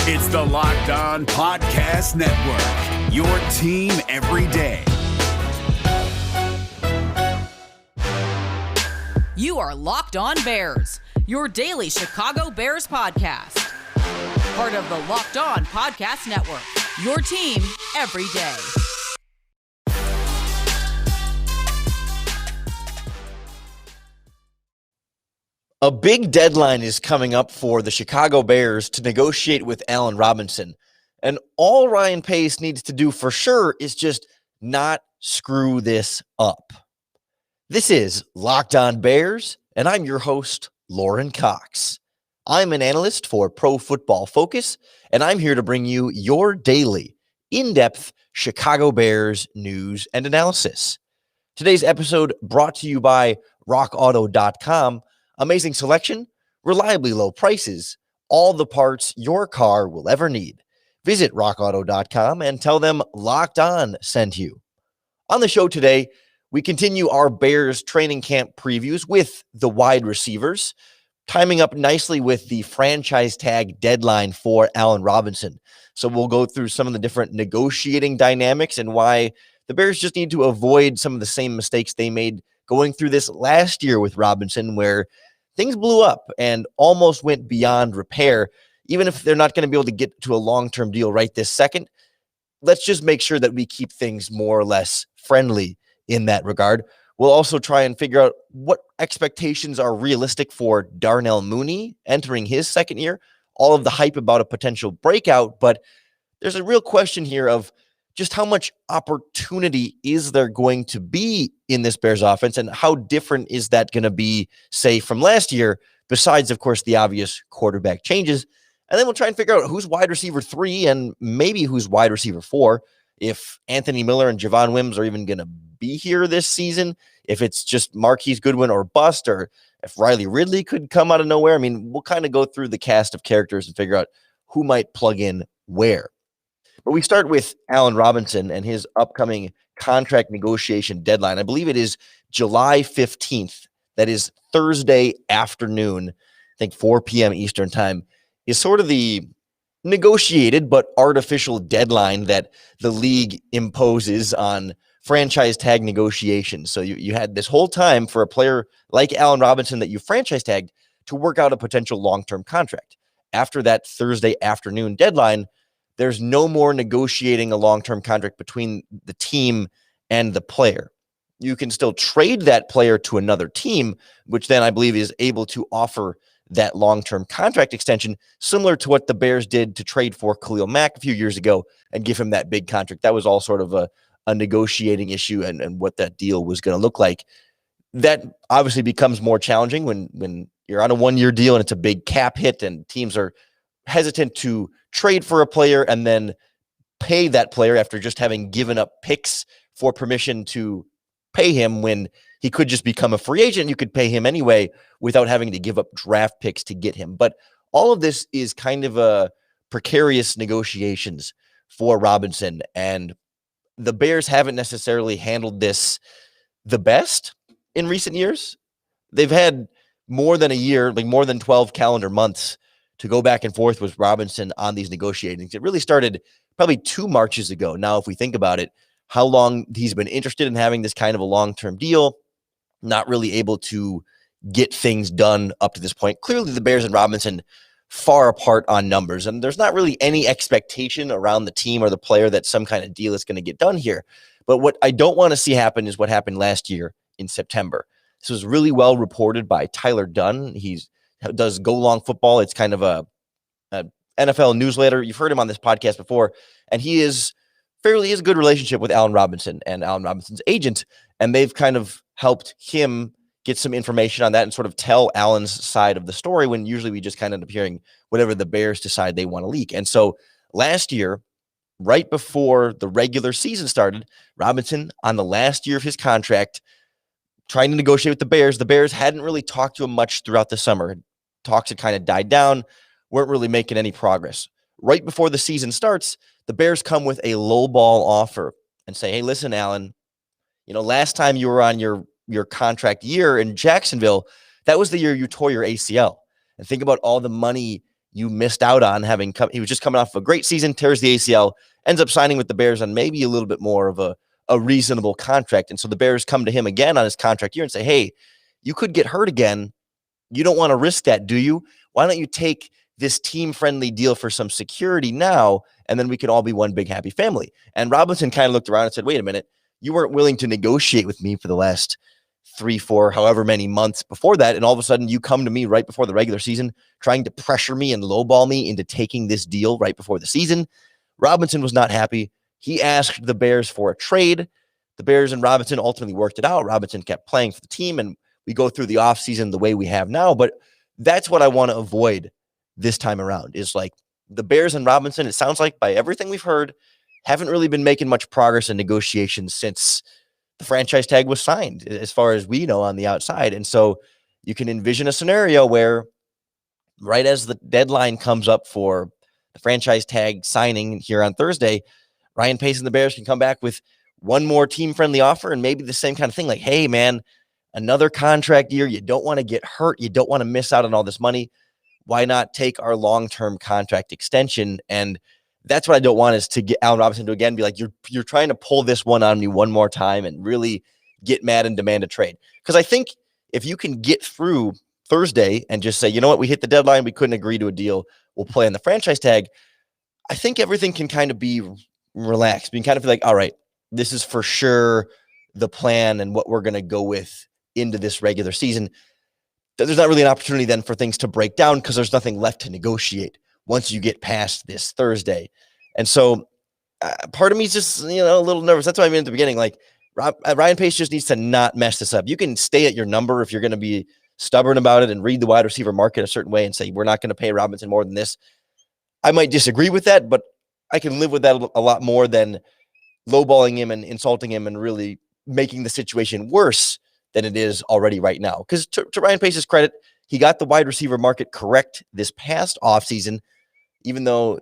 It's the Locked On Podcast Network, your team every day. You are Locked On Bears, your daily Chicago Bears podcast. Part of the Locked On Podcast Network, your team every day. A big deadline is coming up for the Chicago Bears to negotiate with Allen Robinson. And all Ryan Pace needs to do for sure is just not screw this up. This is Locked On Bears, and I'm your host, Lorin Cox. I'm an analyst for Pro Football Focus, and I'm here to bring you your daily, in-depth Chicago Bears news and analysis. Today's episode brought to you by RockAuto.com. Amazing selection, reliably low prices, all the parts your car will ever need. Visit rockauto.com and tell them Locked On sent you. On the show today, we continue our Bears training camp previews with the wide receivers, timing up nicely with the franchise tag deadline for Allen Robinson. So we'll go through some of the different negotiating dynamics and why the Bears just need to avoid some of the same mistakes they made going through this last year with Robinson, where things blew up and almost went beyond repair. Even if they're not going to be able to get to a long-term deal right this second, let's just make sure that we keep things more or less friendly in that regard. We'll also try and figure out what expectations are realistic for Darnell Mooney entering his second year. All of the hype about a potential breakout, but there's a real question here of just how much opportunity is there going to be in this Bears offense, and how different is that going to be, say, from last year, besides, of course, the obvious quarterback changes. And then we'll try and figure out who's wide receiver 3 and maybe who's wide receiver 4, if Anthony Miller and Javon Wims are even going to be here this season, if it's just Marquise Goodwin or bust, or if Riley Ridley could come out of nowhere. I mean, we'll kind of go through the cast of characters and figure out who might plug in where. But we start with Allen Robinson and his upcoming contract negotiation deadline. I believe it is July 15th. That is Thursday afternoon, I think 4 p.m. Eastern time, is sort of the negotiated but artificial deadline that the league imposes on franchise tag negotiations. So you had this whole time for a player like Allen Robinson that you franchise tagged to work out a potential long-term contract. After that Thursday afternoon deadline, there's no more negotiating a long-term contract between the team and the player. You can still trade that player to another team, which then I believe is able to offer that long-term contract extension, similar to what the Bears did to trade for Khalil Mack a few years ago and give him that big contract. That was all sort of a negotiating issue and what that deal was going to look like. That obviously becomes more challenging when you're on a one-year deal and it's a big cap hit and teams are hesitant to trade for a player and then pay that player after just having given up picks for permission to pay him, when he could just become a free agent. You could pay him anyway without having to give up draft picks to get him. But all of this is kind of a precarious negotiations for Robinson, and the Bears haven't necessarily handled this the best in recent years. They've had more than a year, like more than 12 calendar months to go back and forth with Robinson on these negotiations. It really started probably 2 Marches ago. Now, if we think about it, how long he's been interested in having this kind of a long-term deal, not really able to get things done up to this point. Clearly, the Bears and Robinson far apart on numbers, and there's not really any expectation around the team or the player that some kind of deal is going to get done here. But what I don't want to see happen is what happened last year in September. This was really well reported by Tyler Dunn. He does Go Long Football. It's kind of a NFL newsletter. You've heard him on this podcast before, and he is fairly is a good relationship with Allen Robinson and Allen Robinson's agent, and they've kind of helped him get some information on that and sort of tell Allen's side of the story, when usually we just kind of end up hearing whatever the Bears decide they want to leak. And so last year, right before the regular season started, Robinson, on the last year of his contract, trying to negotiate with the Bears hadn't really talked to him much throughout the summer. Talks had kind of died down, weren't really making any progress. Right before the season starts, the Bears come with a lowball offer and say, hey, listen, Allen, last time you were on your contract year in Jacksonville, that was the year you tore your ACL. And think about all the money you missed out on having come. He was just coming off of a great season, tears the ACL, ends up signing with the Bears on maybe a little bit more of a reasonable contract. And so the Bears come to him again on his contract year and say, hey, you could get hurt again. You don't want to risk that, do you? Why don't you take this team-friendly deal for some security now, and then we can all be one big happy family? And Robinson kind of looked around and said, wait a minute, you weren't willing to negotiate with me for the last 3, 4, however many months before that, and all of a sudden you come to me right before the regular season trying to pressure me and lowball me into taking this deal right before the season. Robinson was not happy. He asked the Bears for a trade. The Bears and Robinson ultimately worked it out. Robinson kept playing for the team, and we go through the offseason the way we have now. But that's what I want to avoid this time around, is like the Bears and Robinson, it sounds like by everything we've heard, haven't really been making much progress in negotiations since the franchise tag was signed, as far as we know on the outside. And so you can envision a scenario where right as the deadline comes up for the franchise tag signing here on Thursday, Ryan Pace and the Bears can come back with one more team-friendly offer and maybe the same kind of thing. Like, hey, man, another contract year. You don't want to get hurt. You don't want to miss out on all this money. Why not take our long-term contract extension? And that's what I don't want, is to get Allen Robinson to again be like, you're trying to pull this one on me one more time and really get mad and demand a trade. Because I think if you can get through Thursday and just say, you know what, we hit the deadline, we couldn't agree to a deal, we'll play on the franchise tag, I think everything can kind of be relaxed. You can kind of feel like, all right, this is for sure the plan and what we're going to go with into this regular season. There's not really an opportunity then for things to break down because there's nothing left to negotiate once you get past this Thursday. And so part of me is just, a little nervous. That's why I mean at the beginning, like Ryan Pace just needs to not mess this up. You can stay at your number if you're going to be stubborn about it and read the wide receiver market a certain way and say, we're not going to pay Robinson more than this. I might disagree with that, but I can live with that a lot more than lowballing him and insulting him and really making the situation worse than it is already right now. Because to Ryan Pace's credit, he got the wide receiver market correct this past offseason. Even though,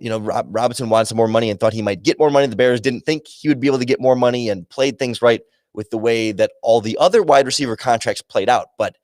Robinson wanted some more money and thought he might get more money, the Bears didn't think he would be able to get more money and played things right with the way that all the other wide receiver contracts played out. But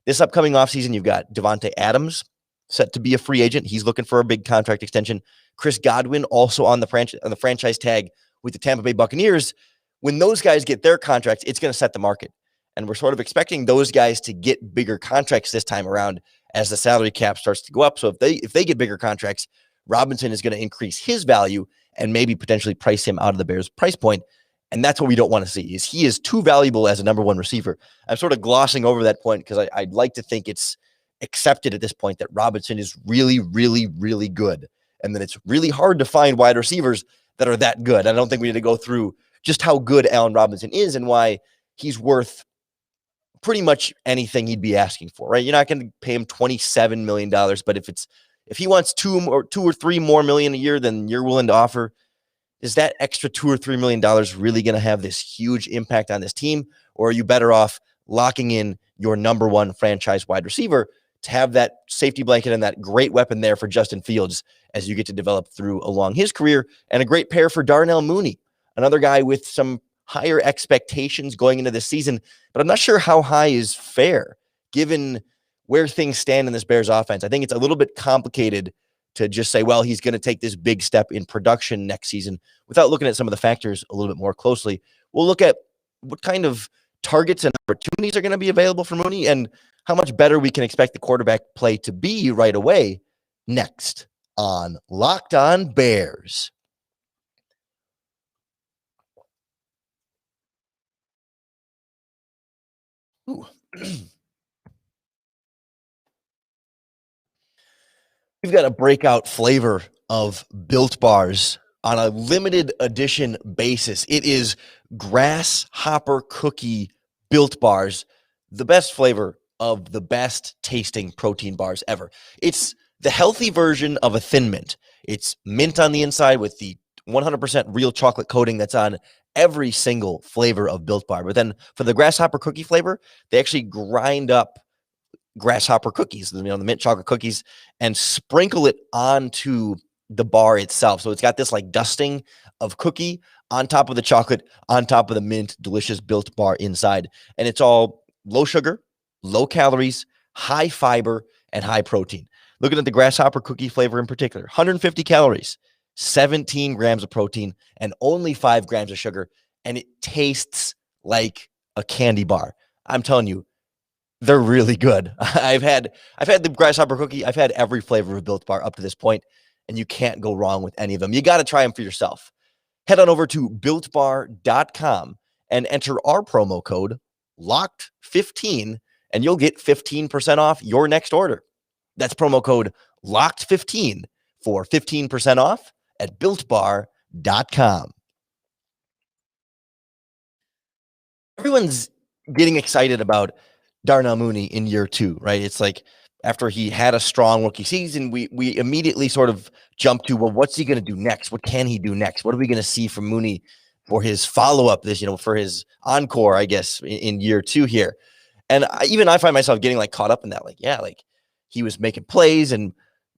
this upcoming offseason, you've got Devontae Adams set to be a free agent. He's looking for a big contract extension. Chris Godwin also on the franchise tag with the Tampa Bay Buccaneers. When those guys get their contracts, it's going to set the market. And we're sort of expecting those guys to get bigger contracts this time around as the salary cap starts to go up. So if they get bigger contracts, Robinson is going to increase his value and maybe potentially price him out of the Bears' price point. And that's what we don't want to see, is he is too valuable as a number one receiver. I'm sort of glossing over that point because I'd like to think it's accepted at this point that Robinson is really, really, really good. And that it's really hard to find wide receivers that are that good. I don't think we need to go through just how good Allen Robinson is and why he's worth pretty much anything he'd be asking for, right? You're not going to pay him $27 million, but if he wants $2 or $3 more million a year than you're willing to offer, is that extra $2 or $3 million really going to have this huge impact on this team? Or are you better off locking in your number one franchise wide receiver to have that safety blanket and that great weapon there for Justin Fields as you get to develop through along his career, and a great pair for Darnell Mooney, another guy with some higher expectations going into this season, but I'm not sure how high is fair given where things stand in this Bears offense. I think it's a little bit complicated to just say, well, he's going to take this big step in production next season without looking at some of the factors a little bit more closely. We'll look at what kind of targets and opportunities are going to be available for Mooney and how much better we can expect the quarterback play to be right away next on Locked On Bears. Ooh. We've got a breakout flavor of Built Bars on a limited edition basis. It is grasshopper cookie Built Bars, the best flavor of the best tasting protein bars ever. It's the healthy version of a Thin Mint. It's mint on the inside with the 100% real chocolate coating that's on every single flavor of Built Bar. But then for the grasshopper cookie flavor, they actually grind up grasshopper cookies, the mint chocolate cookies, and sprinkle it onto the bar itself. So it's got this like dusting of cookie on top of the chocolate, on top of the mint, delicious Built Bar inside. And it's all low sugar, low calories, high fiber, and high protein. Looking at the grasshopper cookie flavor in particular, 150 calories, 17 grams of protein, and only 5 grams of sugar, and it tastes like a candy bar. I'm telling you, they're really good. I've had the grasshopper cookie. I've had every flavor of Built Bar up to this point, and you can't go wrong with any of them. You got to try them for yourself. Head on over to BuiltBar.com and enter our promo code LOCKED15, and you'll get 15% off your next order. That's promo code LOCKED15 for 15% off at BuiltBar.com. Everyone's getting excited about Darnell Mooney in year 2, right? It's like after he had a strong rookie season, we immediately sort of jumped to, well, what's he going to do next? What can he do next? What are we going to see from Mooney for his follow-up this, for his encore, I guess, in year 2 here? And I find myself getting caught up in that. He was making plays and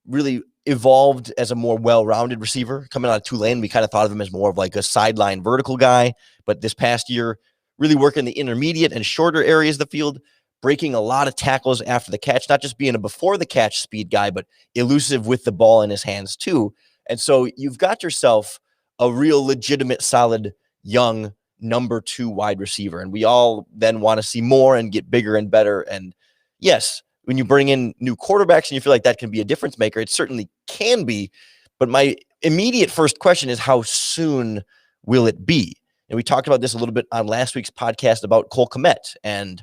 really evolved as a more well-rounded receiver coming out of Tulane. We kind of thought of him as more of a sideline vertical guy, but this past year, really working the intermediate and shorter areas of the field, breaking a lot of tackles after the catch, not just being a before the catch speed guy, but elusive with the ball in his hands too. And so you've got yourself a real legitimate, solid, young number 2 wide receiver. And we all then want to see more and get bigger and better. And yes, when you bring in new quarterbacks and you feel like that can be a difference maker, it certainly can be. But my immediate first question is, how soon will it be? And we talked about this a little bit on last week's podcast about Cole Kmet and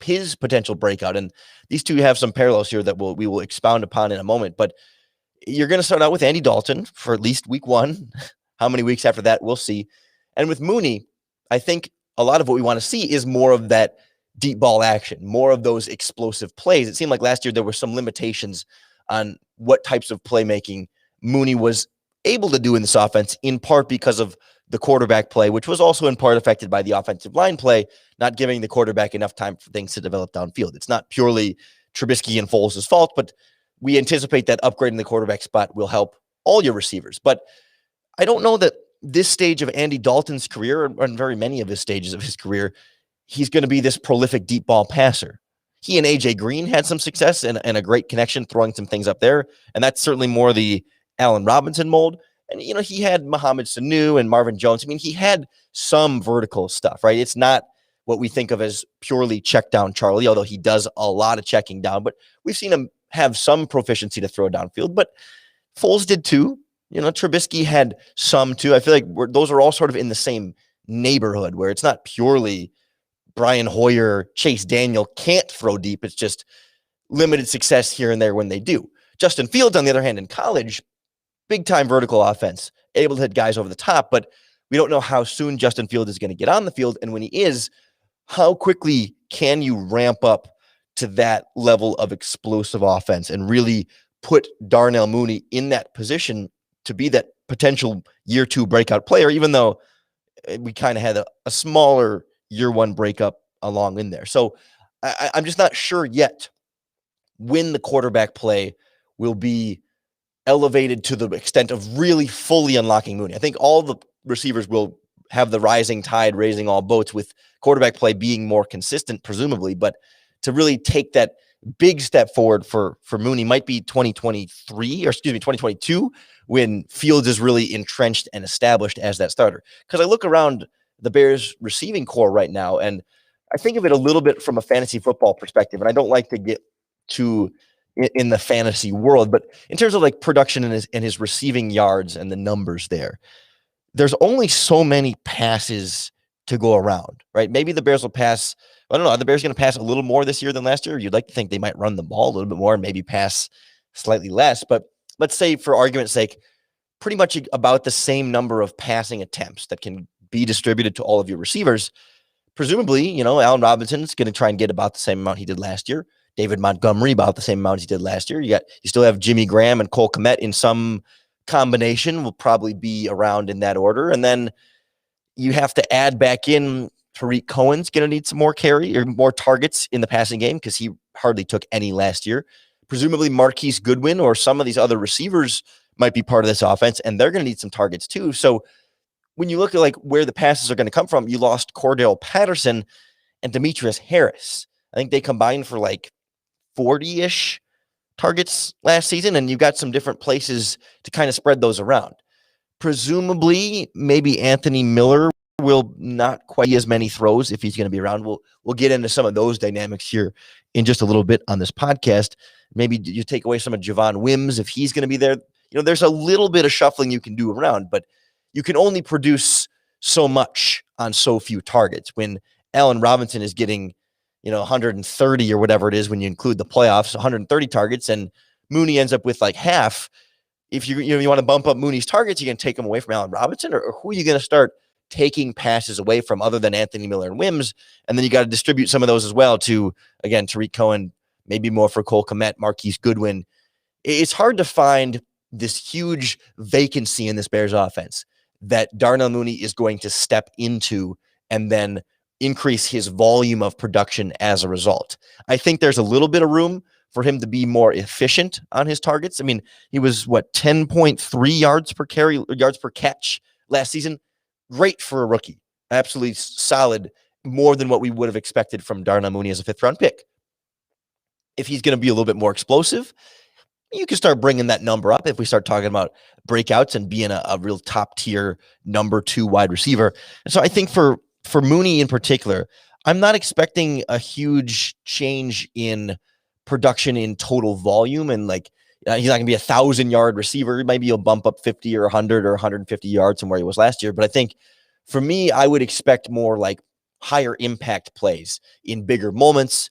his potential breakout. And these two have some parallels here that we will expound upon in a moment. But you're going to start out with Andy Dalton for at least week 1. How many weeks after that, we'll see. And with Mooney, I think a lot of what we want to see is more of that deep ball action, more of those explosive plays. It seemed like last year there were some limitations on what types of playmaking Mooney was able to do in this offense, in part because of the quarterback play, which was also in part affected by the offensive line play, not giving the quarterback enough time for things to develop downfield. It's not purely Trubisky and Foles' fault, but we anticipate that upgrading the quarterback spot will help all your receivers. But I don't know that this stage of Andy Dalton's career, and very many of his stages of his career, he's going to be this prolific deep ball passer. He and A.J. Green had some success and a great connection, throwing some things up there. And that's certainly more the Allen Robinson mold. And, he had Mohamed Sanu and Marvin Jones. I mean, he had some vertical stuff, right? It's not what we think of as purely check down Charlie, although he does a lot of checking down. But we've seen him have some proficiency to throw downfield. But Foles did too. Trubisky had some too. I feel like those are all sort of in the same neighborhood, where it's not purely Brian Hoyer, Chase Daniel can't throw deep. It's just limited success here and there when they do. Justin Fields, on the other hand, in college, big-time vertical offense, able to hit guys over the top, but we don't know how soon Justin Fields is going to get on the field. And when he is, how quickly can you ramp up to that level of explosive offense and really put Darnell Mooney in that position to be that potential year 2 breakout player, even though we kind of had a smaller year 1 breakup along in there. So I'm just not sure yet when the quarterback play will be elevated to the extent of really fully unlocking Mooney. I think all the receivers will have the rising tide raising all boats, with quarterback play being more consistent, presumably. But to really take that big step forward for Mooney might be 2022, when Fields is really entrenched and established as that starter. Because I look around the Bears receiving core right now, and I think of it a little bit from a fantasy football perspective. And I don't like to get too in the fantasy world, but in terms of production and his receiving yards and the numbers there's only so many passes to go around, right? Maybe the Bears will pass. I don't know. Are the Bears going to pass a little more this year than last year? You'd like to think they might run the ball a little bit more and maybe pass slightly less. But let's say, for argument's sake, pretty much about the same number of passing attempts that can be distributed to all of your receivers. Presumably, Allen Robinson's going to try and get about the same amount he did last year. David Montgomery about the same amount he did last year. You still have Jimmy Graham and Cole Kmet in some combination, will probably be around in that order. And then you have to add back in Tariq Cohen's going to need some more carry or more targets in the passing game, because he hardly took any last year. Presumably Marquise Goodwin or some of these other receivers might be part of this offense, and they're going to need some targets too. So when you look at where the passes are going to come from, you lost Cordell Patterson and Demetrius Harris. I think they combined for 40-ish targets last season, and you've got some different places to kind of spread those around. Presumably, maybe Anthony Miller will not quite as many throws if he's going to be around. We'll get into some of those dynamics here in just a little bit on this podcast. Maybe you take away some of Javon Wims if he's going to be there. There's a little bit of shuffling you can do around, but you can only produce so much on so few targets. When Allen Robinson is getting, 130 or whatever it is when you include the playoffs, 130 targets, and Mooney ends up with like half. If you want to bump up Mooney's targets, you can take them away from Allen Robinson, or who are you going to start taking passes away from other than Anthony Miller and Wims? And then you got to distribute some of those as well to, again, Tariq Cohen, maybe more for Cole Kmet, Marquise Goodwin. It's hard to find this huge vacancy in this Bears offense that Darnell Mooney is going to step into and then increase his volume of production as a result. I think there's a little bit of room for him to be more efficient on his targets. I mean, he was 10.3 yards per carry, yards per catch last season. Great for a rookie. Absolutely solid, more than what we would have expected from Darnell Mooney as a 5th round pick. If he's going to be a little bit more explosive, you can start bringing that number up if we start talking about breakouts and being a real top tier number 2 wide receiver. And so I think for Mooney in particular, I'm not expecting a huge change in production in total volume, and he's not going to be 1,000-yard receiver. Maybe he'll bump up 50 or 100 or 150 yards from where he was last year. But I think for me, I would expect more like higher impact plays in bigger moments,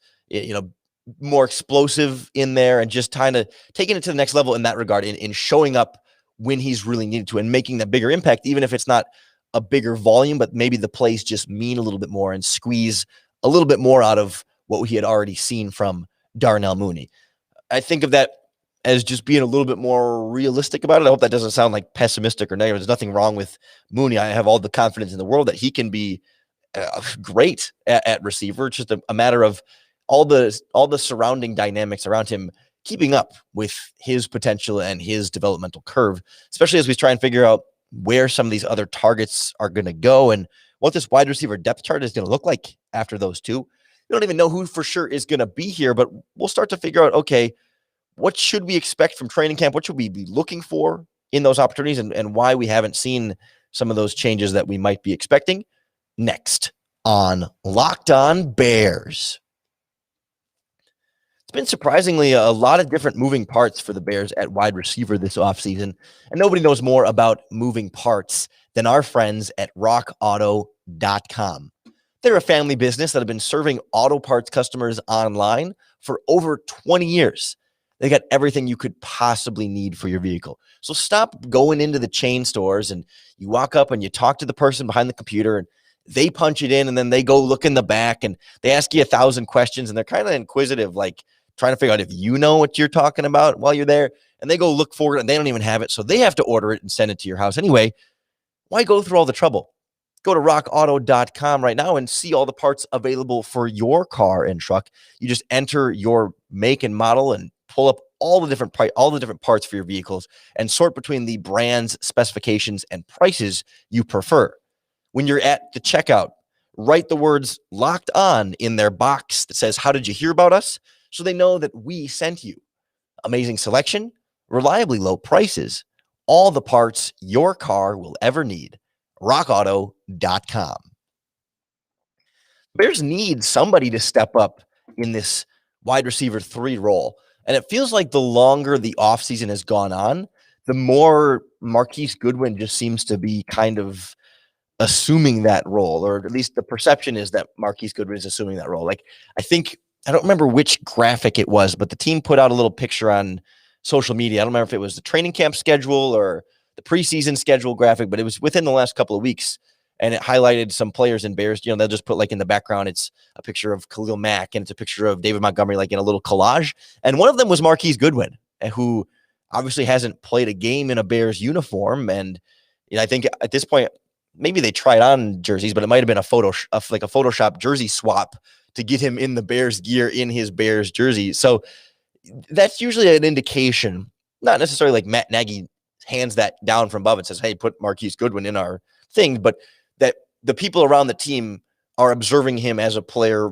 more explosive in there, and just kind of taking it to the next level in that regard, in showing up when he's really needed to and making that bigger impact, even if it's not a bigger volume, but maybe the plays just mean a little bit more and squeeze a little bit more out of what he had already seen from Darnell Mooney. I think of that as just being a little bit more realistic about it. I hope that doesn't sound like pessimistic or negative. There's nothing wrong with Mooney. I have all the confidence in the world that he can be great at receiver. It's just a matter of all the surrounding dynamics around him keeping up with his potential and his developmental curve, especially as we try and figure out where some of these other targets are going to go and what this wide receiver depth chart is going to look like after those two. We don't even know who for sure is going to be here, but we'll start to figure out, okay, what should we expect from training camp? What should we be looking for in those opportunities, and why we haven't seen some of those changes that we might be expecting next on Locked On Bears. It's been surprisingly a lot of different moving parts for the Bears at wide receiver this offseason, and nobody knows more about moving parts than our friends at rockauto.com. They're a family business that have been serving auto parts customers online for over 20 years. They got everything you could possibly need for your vehicle. So stop going into the chain stores and you walk up and you talk to the person behind the computer and they punch it in and then they go look in the back and they ask you 1,000 questions and they're kind of inquisitive, like trying to figure out if you know what you're talking about while you're there. And they go look for it and they don't even have it. So they have to order it and send it to your house. Anyway, why go through all the trouble? Go to rockauto.com right now and see all the parts available for your car and truck. You just enter your make and model and pull up all the different parts for your vehicles and sort between the brands, specifications, and prices you prefer. When you're at the checkout, write the words "Locked On" in their box that says, "How did you hear about us?" so they know that we sent you. Amazing selection, reliably low prices, all the parts your car will ever need. rockauto.com. Bears need somebody to step up in this wide receiver 3 role. And it feels like the longer the offseason has gone on, the more Marquise Goodwin just seems to be kind of assuming that role, or at least the perception is that Marquise Goodwin is assuming that role. I don't remember which graphic it was, but the team put out a little picture on social media. I don't remember if it was the training camp schedule or the preseason schedule graphic, but it was within the last couple of weeks. And it highlighted some players in Bears. They'll just put in the background, it's a picture of Khalil Mack and it's a picture of David Montgomery, in a little collage. And one of them was Marquise Goodwin, who obviously hasn't played a game in a Bears uniform. And I think at this point, maybe they tried on jerseys, but it might've been a Photoshop jersey swap to get him in the Bears gear in his Bears jersey. So that's usually an indication, not necessarily like Matt Nagy hands that down from above and says, "Hey, put Marquise Goodwin in our thing," but that the people around the team are observing him as a player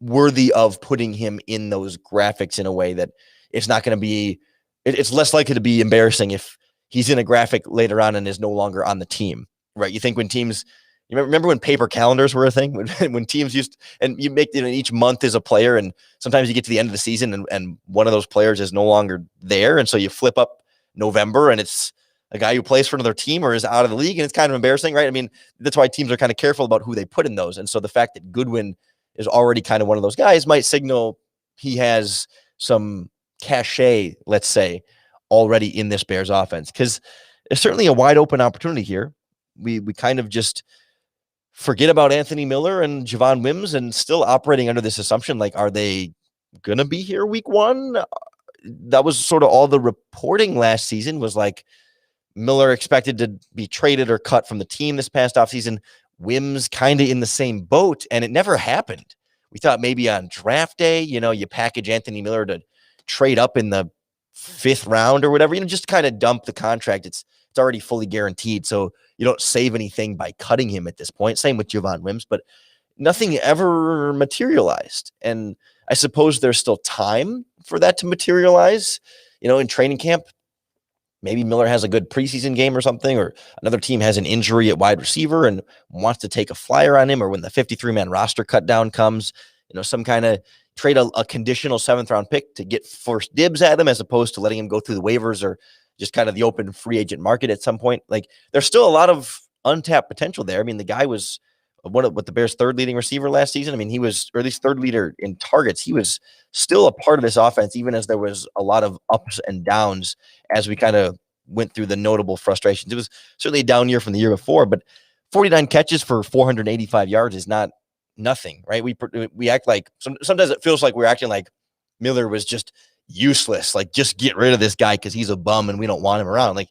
worthy of putting him in those graphics in a way that it's not going to be, it's less likely to be embarrassing if he's in a graphic later on and is no longer on the team, right? You think when teams, you remember when paper calendars were a thing, when teams used, and you make it, each month is a player, and sometimes you get to the end of the season and one of those players is no longer there. And so you flip up November and it's a guy who plays for another team or is out of the league, and it's kind of embarrassing, right? I mean, that's why teams are kind of careful about who they put in those. And so the fact that Goodwin is already kind of one of those guys might signal he has some cachet, let's say, already in this Bears offense, because there's certainly a wide open opportunity here. We kind of just forget about Anthony Miller and Javon Wims and still operating under this assumption, like, are they going to be here week one? That was sort of all the reporting last season, was like Miller expected to be traded or cut from the team this past offseason. Wims kind of in the same boat, and it never happened. We thought maybe on draft day, you package Anthony Miller to trade up in the 5th round or whatever, just kind of dump the contract. It's already fully guaranteed, so you don't save anything by cutting him at this point. Same with Javon Wims, but nothing ever materialized. And I suppose there's still time for that to materialize, in training camp. Maybe Miller has a good preseason game or something, or another team has an injury at wide receiver and wants to take a flyer on him, or when the 53-man roster cut down comes, some kind of trade a conditional 7th round pick to get first dibs at him, as opposed to letting him go through the waivers or just kind of the open free agent market at some point. Like, there's still a lot of untapped potential there. I mean, the guy was what the Bears' 3rd leading receiver last season. I mean, he was, or at least 3rd leader in targets. He was still a part of this offense, even as there was a lot of ups and downs as we kind of went through the notable frustrations. It was certainly a down year from the year before, but 49 catches for 485 yards is not nothing, right? We act like, sometimes it feels like we're acting like Miller was just useless, like, just get rid of this guy because he's a bum and we don't want him around. Like,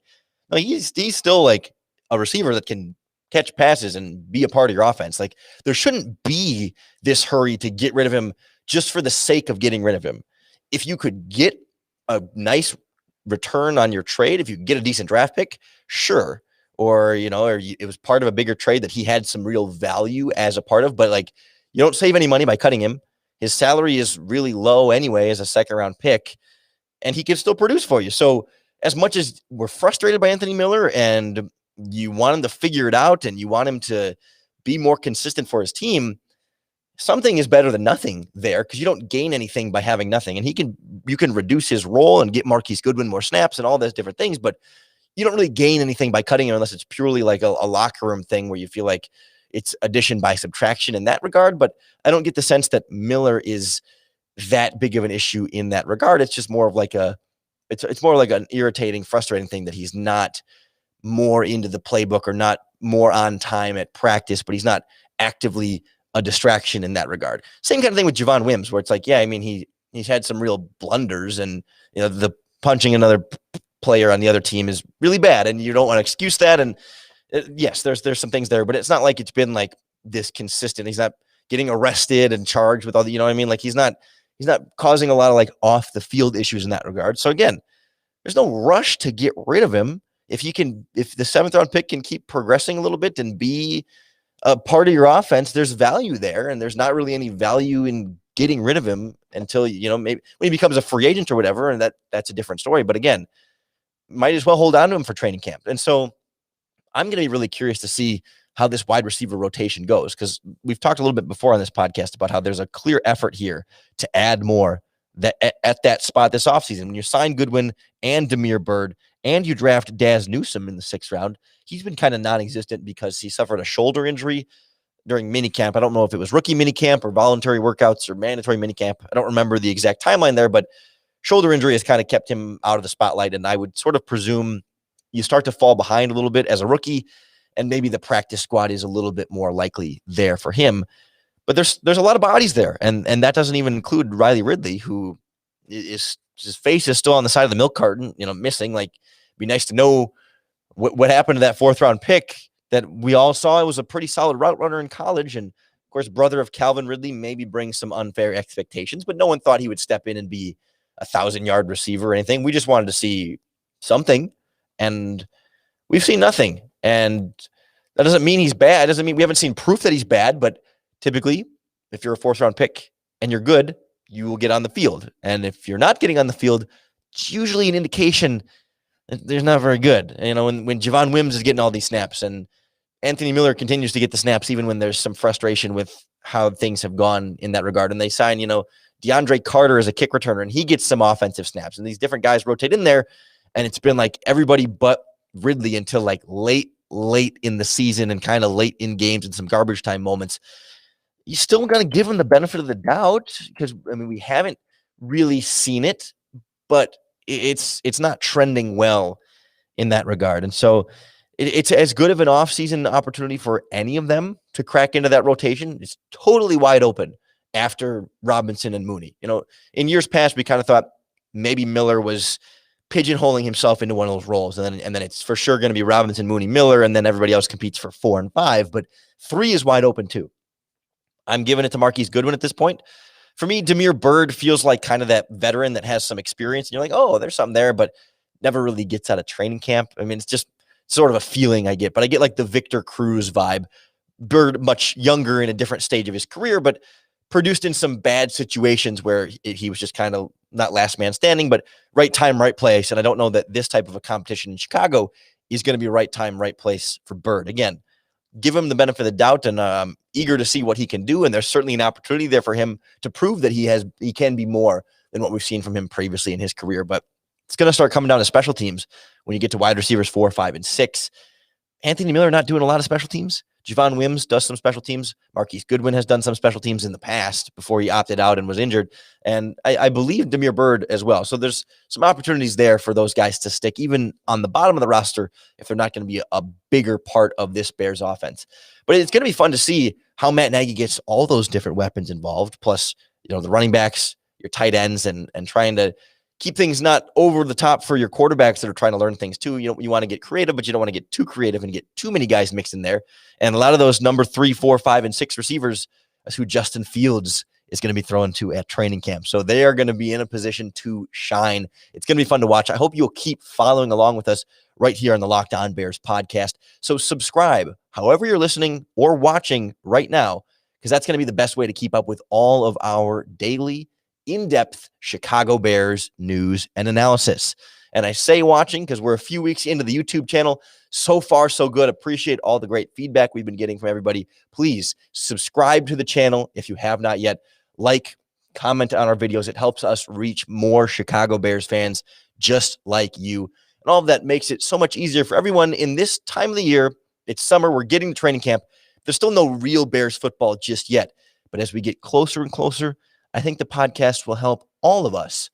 no, he's still like a receiver that can catch passes and be a part of your offense. Like, there shouldn't be this hurry to get rid of him just for the sake of getting rid of him. If you could get a nice return on your trade, if you get a decent draft pick, sure. Or, it was part of a bigger trade that he had some real value as a part of, but like, you don't save any money by cutting him. His salary is really low anyway as a 2nd round pick, and he can still produce for you. So as much as we're frustrated by Anthony Miller and you want him to figure it out and you want him to be more consistent for his team, something is better than nothing there, because you don't gain anything by having nothing. And you can reduce his role and get Marquise Goodwin more snaps and all those different things, but you don't really gain anything by cutting him unless it's purely like a locker room thing where you feel like it's addition by subtraction in that regard. But I don't get the sense that Miller is that big of an issue in that regard. It's just more of like it's more like an irritating, frustrating thing that he's not more into the playbook or not more on time at practice, but he's not actively a distraction in that regard. Same kind of thing with Javon Wims, where it's like, yeah, I mean, he's had some real blunders, and the punching another player on the other team is really bad, and you don't want to excuse that. And yes, there's some things there, but it's not like it's been like this consistent. He's not getting arrested and charged with all the, what I mean? Like, he's not causing a lot of like off the field issues in that regard. So again, there's no rush to get rid of him. If the 7th round pick can keep progressing a little bit and be a part of your offense, there's value there, and there's not really any value in getting rid of him until, maybe when he becomes a free agent or whatever, and that's a different story. But again, might as well hold on to him for training camp. And so I'm going to be really curious to see how this wide receiver rotation goes, because we've talked a little bit before on this podcast about how there's a clear effort here to add more at that spot this offseason. When you sign Goodwin and Damiere Byrd and you draft Daz Newsome in the 6th round, he's been kind of non-existent because he suffered a shoulder injury during minicamp. I don't know if it was rookie minicamp or voluntary workouts or mandatory minicamp. I don't remember the exact timeline there, but shoulder injury has kind of kept him out of the spotlight. And I would sort of presume you start to fall behind a little bit as a rookie, and maybe the practice squad is a little bit more likely there for him. But there's a lot of bodies there, and that doesn't even include Riley Ridley, who is his face is still on the side of the milk carton, missing. Like, it'd be nice to know what happened to that 4th round pick that we all saw. It was a pretty solid route runner in college, and of course, brother of Calvin Ridley, maybe brings some unfair expectations, but no one thought he would step in and be a 1,000-yard receiver or anything. We just wanted to see something, and we've seen nothing. And that doesn't mean he's bad. It doesn't mean we haven't seen proof that he's bad, but typically, if you're a 4th round pick and you're good, you will get on the field. And if you're not getting on the field, it's usually an indication that they're not very good. You know, when Javon Wims is getting all these snaps and Anthony Miller continues to get the snaps, even when there's some frustration with how things have gone in that regard. And they sign, DeAndre Carter as a kick returner, and he gets some offensive snaps. And these different guys rotate in there, and it's been like everybody but Ridley until like late in the season and kind of late in games and some garbage time moments. You still got to give him the benefit of the doubt because, we haven't really seen it, but it's not trending well in that regard. And so it's as good of an offseason opportunity for any of them to crack into that rotation. It's totally wide open after Robinson and Mooney. In years past, we kind of thought maybe Miller was pigeonholing himself into one of those roles. And then it's for sure going to be Robinson, Mooney, Miller, and then everybody else competes for 4 and 5. But 3 is wide open too. I'm giving it to Marquise Goodwin at this point. For me, Damiere Byrd feels like kind of that veteran that has some experience. And you're like, oh, there's something there, but never really gets out of training camp. It's just sort of a feeling I get. But I get like the Victor Cruz vibe. Byrd much younger in a different stage of his career, but produced in some bad situations where he was just kind of not last man standing, but right time, right place. And I don't know that this type of a competition in Chicago is going to be right time, right place for Byrd. Again, give him the benefit of the doubt, and I'm eager to see what he can do. And there's certainly an opportunity there for him to prove that he can be more than what we've seen from him previously in his career. But it's going to start coming down to special teams when you get to wide receivers 4, 5, and 6. Anthony Miller not doing a lot of special teams. Javon Wims does some special teams. Marquise Goodwin has done some special teams in the past before he opted out and was injured. And I believe Damiere Byrd as well. So there's some opportunities there for those guys to stick, even on the bottom of the roster, if they're not going to be a bigger part of this Bears offense. But it's going to be fun to see how Matt Nagy gets all those different weapons involved, plus, the running backs, your tight ends, and trying to keep things not over the top for your quarterbacks that are trying to learn things too. You want to get creative, but you don't want to get too creative and get too many guys mixed in there. And a lot of those number 3, 4, 5, and 6 receivers is who Justin Fields is going to be throwing to at training camp. So they are going to be in a position to shine. It's going to be fun to watch. I hope you'll keep following along with us right here on the Locked On Bears podcast. So subscribe, however you're listening or watching right now, because that's going to be the best way to keep up with all of our daily in-depth Chicago Bears news and analysis. And I say watching because we're a few weeks into the YouTube channel. So far, so good. Appreciate all the great feedback we've been getting from everybody. Please subscribe to the channel if you have not yet. Like, comment on our videos. It helps us reach more Chicago Bears fans just like you. And all of that makes it so much easier for everyone in this time of the year. It's summer. We're getting to training camp. There's still no real Bears football just yet. But as we get closer and closer, I think the podcast will help all of us